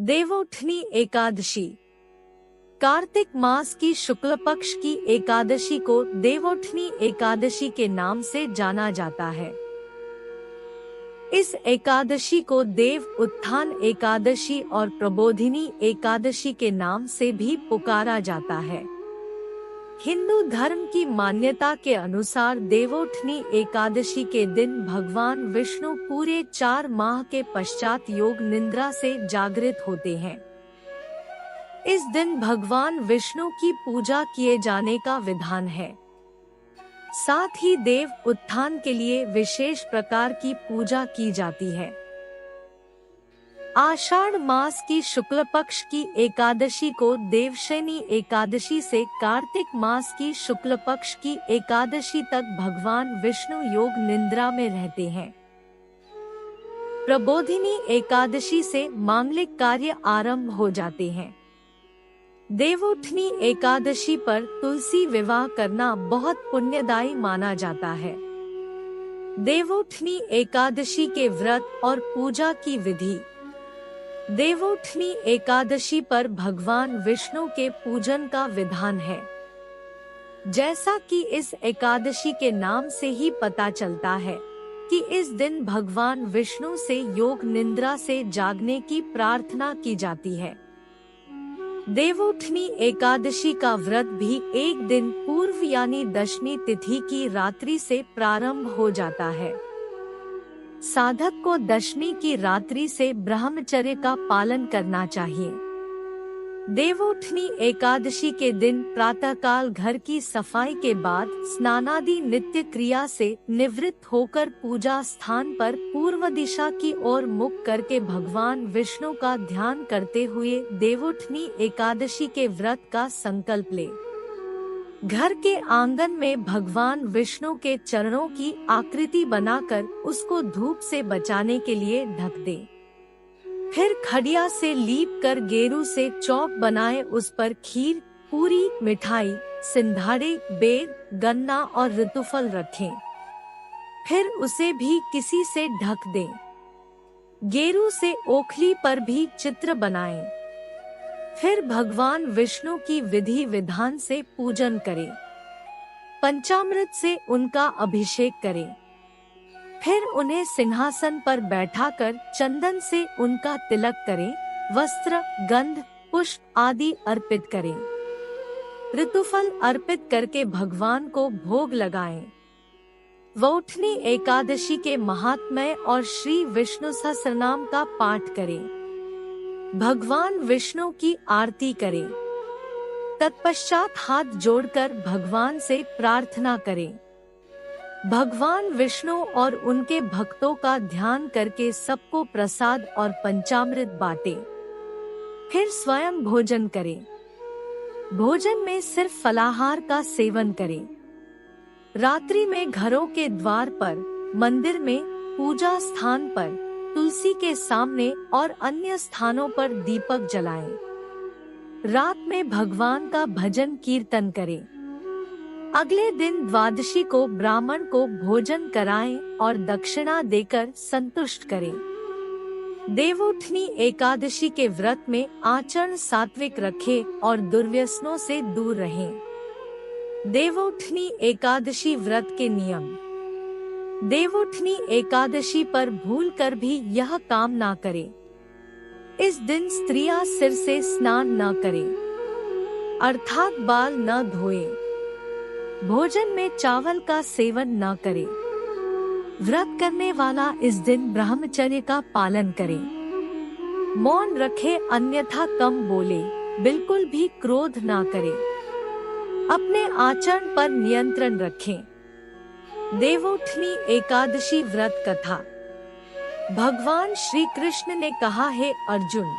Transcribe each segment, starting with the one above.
देवोत्थनी एकादशी। कार्तिक मास की शुक्ल पक्ष की एकादशी को देवोत्थनी एकादशी के नाम से जाना जाता है। इस एकादशी को देव उत्थान एकादशी और प्रबोधिनी एकादशी के नाम से भी पुकारा जाता है। हिंदू धर्म की मान्यता के अनुसार देवोत्थनी एकादशी के दिन भगवान विष्णु पूरे 4 माह के पश्चात योग निद्रा से जागृत होते हैं। इस दिन भगवान विष्णु की पूजा किए जाने का विधान है। साथ ही देव उत्थान के लिए विशेष प्रकार की पूजा की जाती है। आषाढ़ मास की शुक्ल पक्ष की एकादशी को देवशयनी एकादशी से कार्तिक मास की शुक्ल पक्ष की एकादशी तक भगवान विष्णु योग निद्रा में रहते हैं। प्रबोधिनी एकादशी से मांगलिक कार्य आरंभ हो जाते हैं। देवोत्थनी एकादशी पर तुलसी विवाह करना बहुत पुण्यदायी माना जाता है। देवोत्थनी एकादशी के व्रत और पूजा की विधि। देवोत्थनी एकादशी पर भगवान विष्णु के पूजन का विधान है। जैसा कि इस एकादशी के नाम से ही पता चलता है कि इस दिन भगवान विष्णु से योग निद्रा से जागने की प्रार्थना की जाती है। देवोत्थनी एकादशी का व्रत भी एक दिन पूर्व यानी दशमी तिथि की रात्रि से प्रारंभ हो जाता है। साधक को दशमी की रात्रि से ब्रह्मचर्य का पालन करना चाहिए। देवोत्थनी एकादशी के दिन प्रातःकाल घर की सफाई के बाद स्नानादि नित्य क्रिया से निवृत्त होकर पूजा स्थान पर पूर्व दिशा की ओर मुख करके भगवान विष्णु का ध्यान करते हुए देवोत्थनी एकादशी के व्रत का संकल्प ले। घर के आंगन में भगवान विष्णु के चरणों की आकृति बनाकर उसको धूप से बचाने के लिए ढक दे। फिर खड़िया से लीप कर गेरू से चौक बनाए उस पर खीर, पूरी, मिठाई, सिंधाड़े, बेर, गन्ना और ऋतुफल रखें। फिर उसे भी किसी से ढक दें। गेरू से ओखली पर भी चित्र बनाएं। फिर भगवान विष्णु की विधि विधान से पूजन करें। पंचामृत से उनका अभिषेक करें। फिर उन्हें सिंहासन पर बैठाकर चंदन से उनका तिलक करें। वस्त्र, गंध, पुष्प आदि अर्पित करें। ऋतुफल अर्पित करके भगवान को भोग लगाएं। देवोत्थनी एकादशी के महात्म्य और श्री विष्णु सहस्रनाम का पाठ करें। भगवान विष्णु की आरती करें। तत्पश्चात हाथ जोड़कर भगवान से प्रार्थना करें। भगवान विष्णु और उनके भक्तों का ध्यान करके सबको प्रसाद और पंचामृत बांटें। फिर स्वयं भोजन करें। भोजन में सिर्फ फलाहार का सेवन करें। रात्रि में घरों के द्वार पर, मंदिर में, पूजा स्थान पर, तुलसी के सामने और अन्य स्थानों पर दीपक जलाएं। रात में भगवान का भजन कीर्तन करें। अगले दिन द्वादशी को ब्राह्मण को भोजन कराएं और दक्षिणा देकर संतुष्ट करें। देवोत्थनी एकादशी के व्रत में आचरण सात्विक रखें और दुर्व्यसनों से दूर रहें। देवोत्थनी एकादशी व्रत के नियम। देवोत्थनी एकादशी पर भूल कर भी यह काम ना करें। इस दिन स्त्रियां सिर से स्नान न करें, अर्थात बाल न धोएं। भोजन में चावल का सेवन न करें। व्रत करने वाला इस दिन ब्रह्मचर्य का पालन करे। मौन रखे, अन्यथा कम बोले, बिल्कुल भी क्रोध ना करे। अपने आचरण पर नियंत्रण रखें। देवोत्थनी एकादशी व्रत कथा। भगवान श्री कृष्ण ने कहा, हे अर्जुन,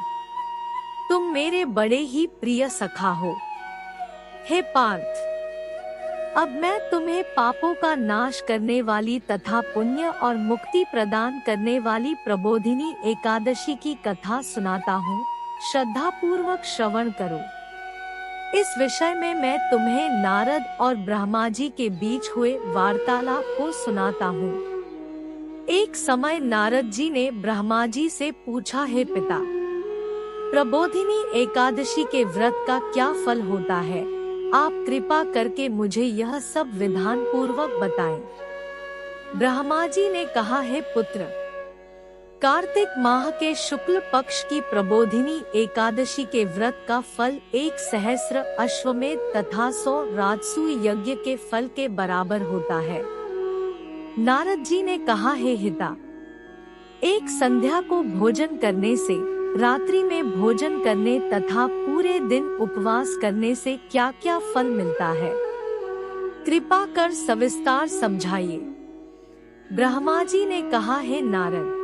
तुम मेरे बड़े ही प्रिय सखा हो। हे पार्थ, अब मैं तुम्हें पापों का नाश करने वाली तथा पुण्य और मुक्ति प्रदान करने वाली प्रबोधिनी एकादशी की कथा सुनाता हूँ। श्रद्धा पूर्वक श्रवण करो। इस विषय में मैं तुम्हें नारद और ब्रह्मा जी के बीच हुए वार्तालाप को सुनाता हूँ। एक समय नारद जी ने ब्रह्मा जी से पूछा, हे पिता, प्रबोधिनी एकादशी के व्रत का क्या फल होता है? आप कृपा करके मुझे यह सब विधान पूर्वक बताएं। ब्रह्मा जी ने कहा, है पुत्र, कार्तिक माह के शुक्ल पक्ष की प्रबोधिनी एकादशी के व्रत का फल 1 सहस्र अश्वमेध तथा 100 राजसूय यज्ञ के फल के बराबर होता है। नारद जी ने कहा, है हिता, एक संध्या को भोजन करने से, रात्रि में भोजन करने तथा पूरे दिन उपवास करने से क्या क्या फल मिलता है? कृपा कर सविस्तार समझाइए। ब्रह्मा जी ने कहा, है नारद,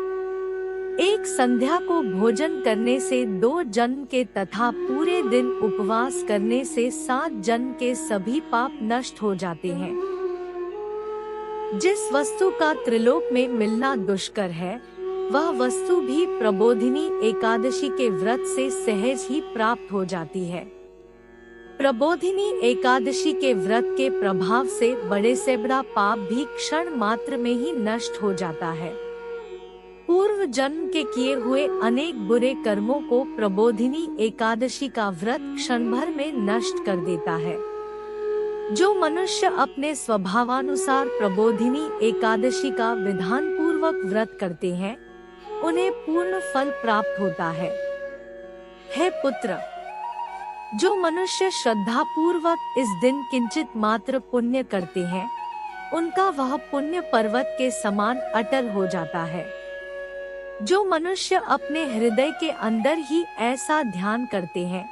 एक संध्या को भोजन करने से 2 जन्म के तथा पूरे दिन उपवास करने से 7 जन्म के सभी पाप नष्ट हो जाते हैं। जिस वस्तु का त्रिलोक में मिलना दुष्कर है, वह वस्तु भी प्रबोधिनी एकादशी के व्रत से सहज ही प्राप्त हो जाती है। प्रबोधिनी एकादशी के व्रत के प्रभाव से बड़े से बड़ा पाप भी क्षण मात्र में ही नष्ट हो जाता है। पूर्व जन्म के किए हुए अनेक बुरे कर्मों को प्रबोधिनी एकादशी का व्रत क्षण भर में नष्ट कर देता है। जो मनुष्य अपने स्वभावानुसार प्रबोधिनी एकादशी का विधान पूर्वक व्रत करते हैं, उन्हें पूर्ण फल प्राप्त होता है। हे पुत्र, जो मनुष्य श्रद्धा पूर्वक इस दिन किंचित मात्र पुण्य करते हैं, उनका वह पुण्य पर्वत के समान अटल हो जाता है। जो मनुष्य अपने हृदय के अंदर ही ऐसा ध्यान करते हैं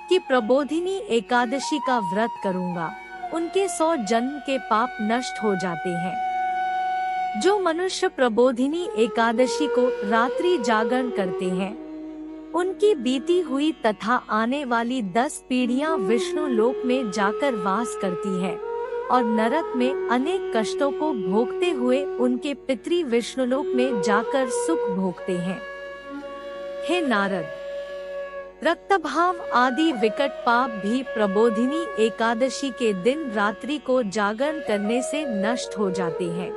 कि प्रबोधिनी एकादशी का व्रत करूंगा, उनके 100 जन्म के पाप नष्ट हो जाते हैं। जो मनुष्य प्रबोधिनी एकादशी को रात्रि जागरण करते हैं, उनकी बीती हुई तथा आने वाली 10 पीढ़ियां विष्णु लोक में जाकर वास करती है और नरक में अनेक कष्टों को भोगते हुए उनके पितृ विष्णुलोक में जाकर सुख भोगते हैं। हे नारद, रक्तभाव आदि विकट पाप भी प्रबोधिनी एकादशी के दिन रात्रि को जागरण करने से नष्ट हो जाते हैं।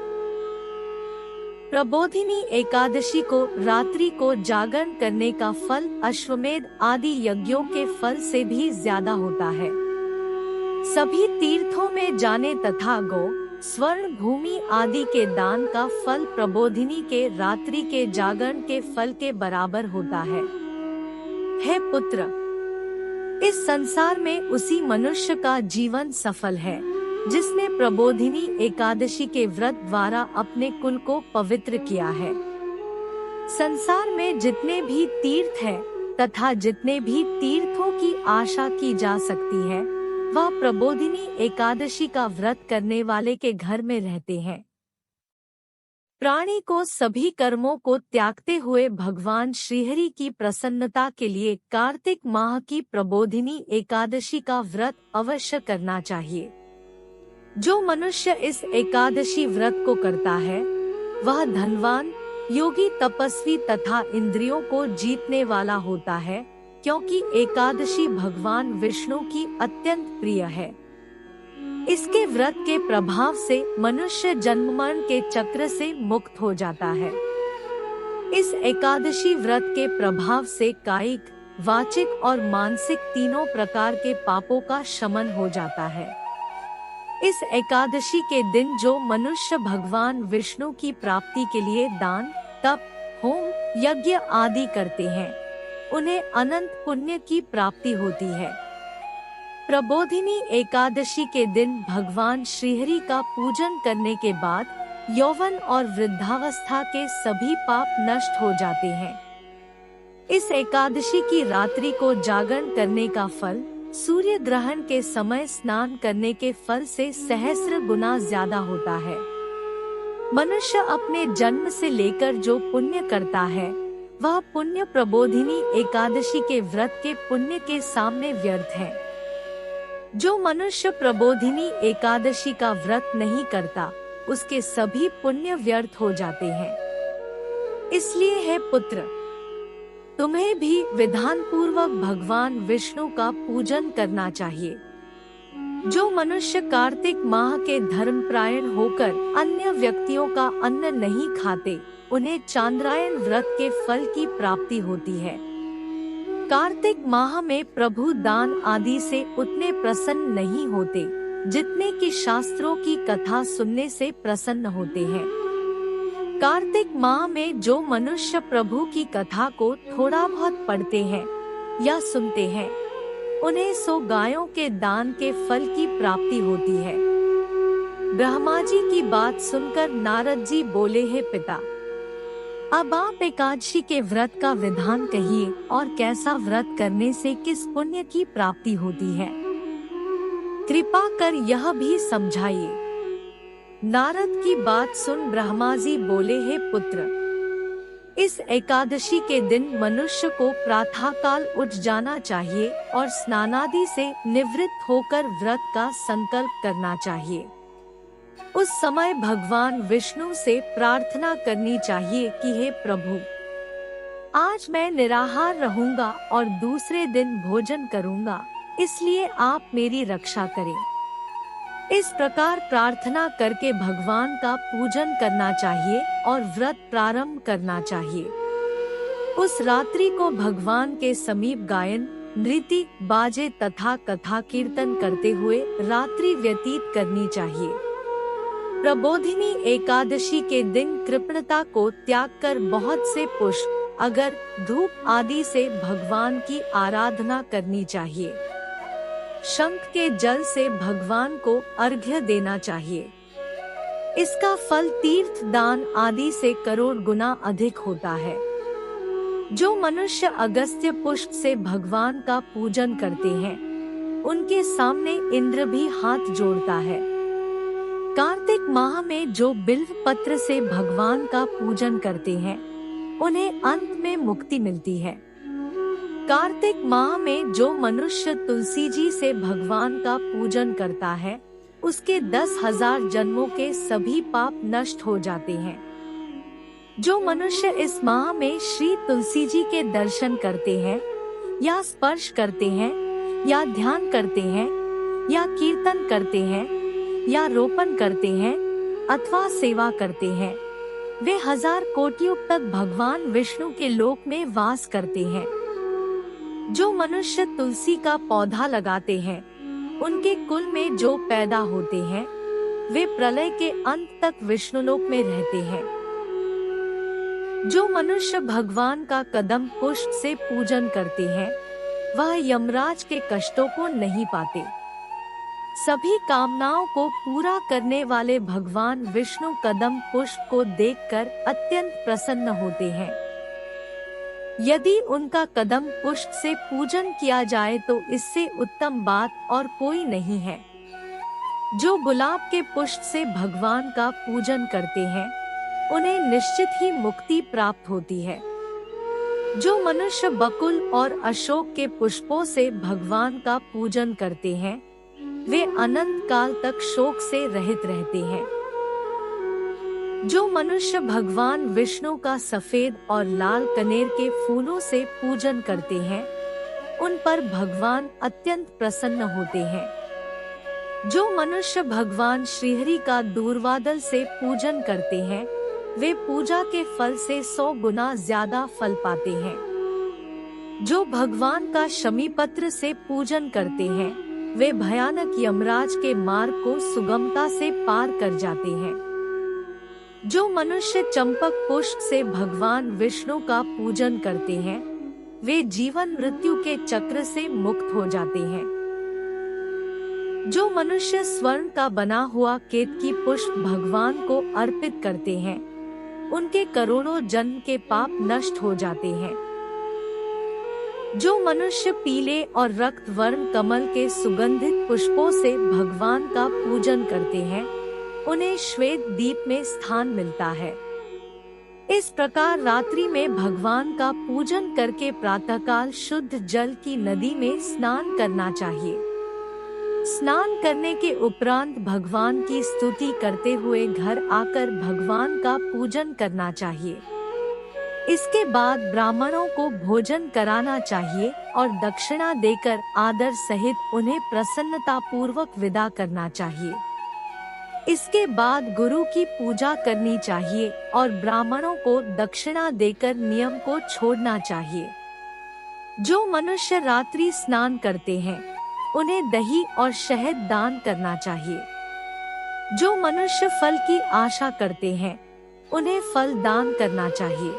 प्रबोधिनी एकादशी को रात्रि को जागरण करने का फल अश्वमेध आदि यज्ञों के फल से भी ज्यादा होता है। सभी तीर्थों में जाने तथा गो, स्वर्ण भूमि आदि के दान का फल प्रबोधिनी के रात्रि के जागरण के फल के बराबर होता है। हे पुत्र, इस संसार में उसी मनुष्य का जीवन सफल है जिसने प्रबोधिनी एकादशी के व्रत द्वारा अपने कुल को पवित्र किया है। संसार में जितने भी तीर्थ हैं तथा जितने भी तीर्थों की आशा की जा सकती है, वह प्रबोधिनी एकादशी का व्रत करने वाले के घर में रहते हैं। प्राणी को सभी कर्मों को त्यागते हुए भगवान श्रीहरि की प्रसन्नता के लिए कार्तिक माह की प्रबोधिनी एकादशी का व्रत अवश्य करना चाहिए। जो मनुष्य इस एकादशी व्रत को करता है, वह धनवान, योगी, तपस्वी तथा इंद्रियों को जीतने वाला होता है, क्योंकि एकादशी भगवान विष्णु की अत्यंत प्रिय है। इसके व्रत के प्रभाव से मनुष्य जन्म मरण के चक्र से मुक्त हो जाता है। इस एकादशी व्रत के प्रभाव से कायिक, वाचिक और मानसिक तीनों प्रकार के पापों का शमन हो जाता है। इस एकादशी के दिन जो मनुष्य भगवान विष्णु की प्राप्ति के लिए दान, तप, होम, यज्ञ आदि करते हैं, उन्हें अनंत पुण्य की प्राप्ति होती है। प्रबोधिनी एकादशी के दिन भगवान श्रीहरि का पूजन करने के बाद यौवन और वृद्धावस्था के सभी पाप नष्ट हो जाते हैं। इस एकादशी की रात्रि को जागरण करने का फल सूर्य ग्रहण के समय स्नान करने के फल से सहस्र गुना ज्यादा होता है। मनुष्य अपने जन्म से लेकर जो पुण्य करता है, वह पुण्य प्रबोधिनी एकादशी के व्रत के पुण्य के सामने व्यर्थ है। जो मनुष्य प्रबोधिनी एकादशी का व्रत नहीं करता, उसके सभी पुण्य व्यर्थ हो जाते हैं। इसलिए हे पुत्र, तुम्हें भी विधान पूर्वक भगवान विष्णु का पूजन करना चाहिए। जो मनुष्य कार्तिक माह के धर्मपरायण होकर अन्य व्यक्तियों का अन्न नहीं खाते, उन्हें चांद्रायन व्रत के फल की प्राप्ति होती है। कार्तिक माह में प्रभु दान आदि से उतने प्रसन्न नहीं होते जितने कि शास्त्रों की कथा सुनने से प्रसन्न होते हैं। कार्तिक माह में जो मनुष्य प्रभु की कथा को थोड़ा बहुत पढ़ते हैं या सुनते हैं, उन्हें 100 गायों के दान के फल की प्राप्ति होती है। ब्रह्मा जी की बात सुनकर नारद जी बोले, हे पिता, अब आप एकादशी के व्रत का विधान कहिए और कैसा व्रत करने से किस पुण्य की प्राप्ति होती है, कृपा कर यह भी समझाइए। नारद की बात सुन ब्रह्मा जी बोले, हे पुत्र, इस एकादशी के दिन मनुष्य को प्रातःकाल उठ जाना चाहिए और स्नानादि से निवृत्त होकर व्रत का संकल्प करना चाहिए। उस समय भगवान विष्णु से प्रार्थना करनी चाहिए कि हे प्रभु, आज मैं निराहार रहूंगा और दूसरे दिन भोजन करूंगा, इसलिए आप मेरी रक्षा करें। इस प्रकार प्रार्थना करके भगवान का पूजन करना चाहिए और व्रत प्रारंभ करना चाहिए। उस रात्रि को भगवान के समीप गायन, नृत्य, बाजे तथा कथा कीर्तन करते हुए रात्रि व्यतीत करनी चाहिए। प्रबोधिनी एकादशी के दिन कृपणता को त्याग कर बहुत से पुष्प, अगर, धूप आदि से भगवान की आराधना करनी चाहिए। शंख के जल से भगवान को अर्घ्य देना चाहिए। इसका फल तीर्थ दान आदि से करोड़ गुना अधिक होता है। जो मनुष्य अगस्त्य पुष्प से भगवान का पूजन करते हैं, उनके सामने इंद्र भी हाथ जोड़ता है। कार्तिक माह में जो बिल्व पत्र से भगवान का पूजन करते हैं, उन्हें अंत में मुक्ति मिलती है। कार्तिक माह में जो मनुष्य तुलसी जी से भगवान का पूजन करता है, उसके 10,000 जन्मों के सभी पाप नष्ट हो जाते हैं। जो मनुष्य इस माह में श्री तुलसी जी के दर्शन करते हैं या स्पर्श करते हैं या ध्यान करते हैं या कीर्तन करते हैं या रोपण करते हैं अथवा सेवा करते हैं, वे 1000 कोटियों तक भगवान विष्णु के लोक में वास करते हैं। जो मनुष्य तुलसी का पौधा लगाते हैं, उनके कुल में जो पैदा होते हैं, वे प्रलय के अंत तक विष्णुलोक में रहते हैं। जो मनुष्य भगवान का कदम पुष्प से पूजन करते हैं, वह यमराज के कष्टों को नहीं पाते। सभी कामनाओं को पूरा करने वाले भगवान विष्णु कदम पुष्प को देखकर अत्यंत प्रसन्न होते हैं। यदि उनका कदम पुष्प से पूजन किया जाए तो इससे उत्तम बात और कोई नहीं है। जो गुलाब के पुष्प से भगवान का पूजन करते हैं, उन्हें निश्चित ही मुक्ति प्राप्त होती है। जो मनुष्य बकुल और अशोक के पुष्पों से भगवान का पूजन करते हैं, वे अनंत काल तक शोक से रहित रहते हैं। जो मनुष्य भगवान विष्णु का सफेद और लाल कनेर के फूलों से पूजन करते हैं, उन पर भगवान अत्यंत प्रसन्न होते हैं। जो मनुष्य भगवान श्रीहरि का दूरवादल से पूजन करते हैं, वे पूजा के फल से 100 गुना ज्यादा फल पाते हैं। जो भगवान का शमी पत्र से पूजन करते हैं, वे भयानक यमराज के मार्ग को सुगमता से पार कर जाते हैं। जो मनुष्य चंपक पुष्प से भगवान विष्णु का पूजन करते हैं, वे जीवन मृत्यु के चक्र से मुक्त हो जाते हैं। जो मनुष्य स्वर्ण का बना हुआ केतकी पुष्प भगवान को अर्पित करते हैं, उनके करोड़ों जन्म के पाप नष्ट हो जाते हैं। जो मनुष्य पीले और रक्त वर्ण कमल के सुगंधित पुष्पों से भगवान का पूजन करते हैं, उन्हें श्वेत दीप में स्थान मिलता है। इस प्रकार रात्रि में भगवान का पूजन करके प्रातःकाल शुद्ध जल की नदी में स्नान करना चाहिए। स्नान करने के उपरांत भगवान की स्तुति करते हुए घर आकर भगवान का पूजन करना चाहिए। इसके बाद ब्राह्मणों को भोजन कराना चाहिए और दक्षिणा देकर आदर सहित उन्हें प्रसन्नता पूर्वक विदा करना चाहिए। इसके बाद गुरु की पूजा करनी चाहिए और ब्राह्मणों को दक्षिणा देकर नियम को छोड़ना चाहिए। जो मनुष्य रात्रि स्नान करते हैं उन्हें दही और शहद दान करना चाहिए। जो मनुष्य फल की आशा करते हैं उन्हें फल दान करना चाहिए।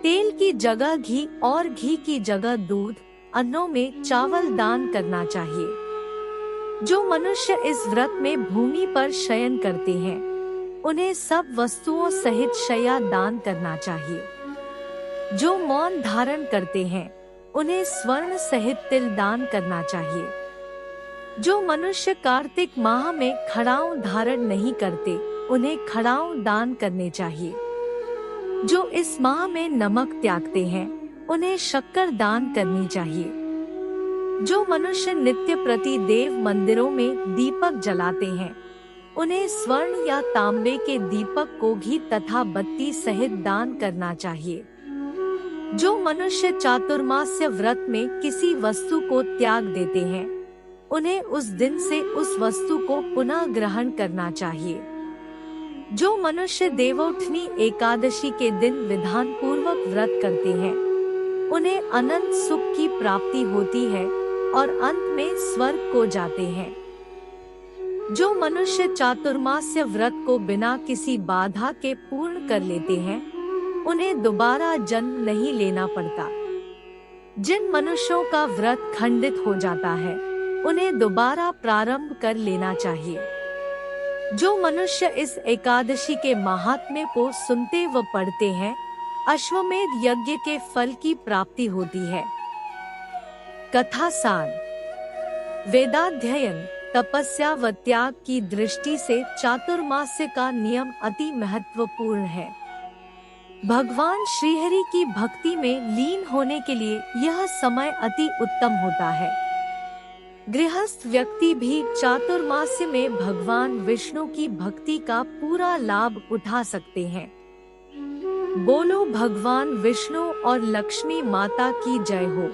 तेल की जगह घी और घी की जगह दूध, अन्नों में चावल दान करना चाहिए। जो मनुष्य इस व्रत में भूमि पर शयन करते हैं उन्हें सब वस्तुओं सहित शय्या दान करना चाहिए। जो मौन धारण करते हैं उन्हें स्वर्ण सहित तिल दान करना चाहिए। जो मनुष्य कार्तिक माह में खड़ाऊं धारण नहीं करते उन्हें खड़ाऊं दान करने चाहिए। जो इस माह में नमक त्यागते हैं उन्हें शक्कर दान करनी चाहिए। जो मनुष्य नित्य प्रति देव मंदिरों में दीपक जलाते हैं उन्हें स्वर्ण या तांबे के दीपक को घी तथा बत्ती सहित दान करना चाहिए। जो मनुष्य चातुर्मास्य व्रत में किसी वस्तु को त्याग देते हैं उन्हें उस दिन से उस वस्तु को पुनः ग्रहण करना चाहिए। जो मनुष्य देवोत्थनी एकादशी के दिन विधान पूर्वक व्रत करते हैं उन्हें अनंत सुख की प्राप्ति होती है और अंत में स्वर्ग को जाते हैं। जो मनुष्य चातुर्मास्य व्रत को बिना किसी बाधा के पूर्ण कर लेते हैं उन्हें दोबारा जन्म नहीं लेना पड़ता। जिन मनुष्यों का व्रत खंडित हो जाता है उन्हें दोबारा प्रारंभ कर लेना चाहिए। जो मनुष्य इस एकादशी के महात्म्य को सुनते व पढ़ते हैं अश्वमेध यज्ञ के फल की प्राप्ति होती है। कथा सार। वेदाध्ययन, तपस्या व त्याग की दृष्टि से चातुर्मास्य का नियम अति महत्वपूर्ण है। भगवान श्रीहरि की भक्ति में लीन होने के लिए यह समय अति उत्तम होता है। गृहस्थ व्यक्ति भी चातुर्मास्य में भगवान विष्णु की भक्ति का पूरा लाभ उठा सकते हैं। बोलो भगवान विष्णु और लक्ष्मी माता की जय हो।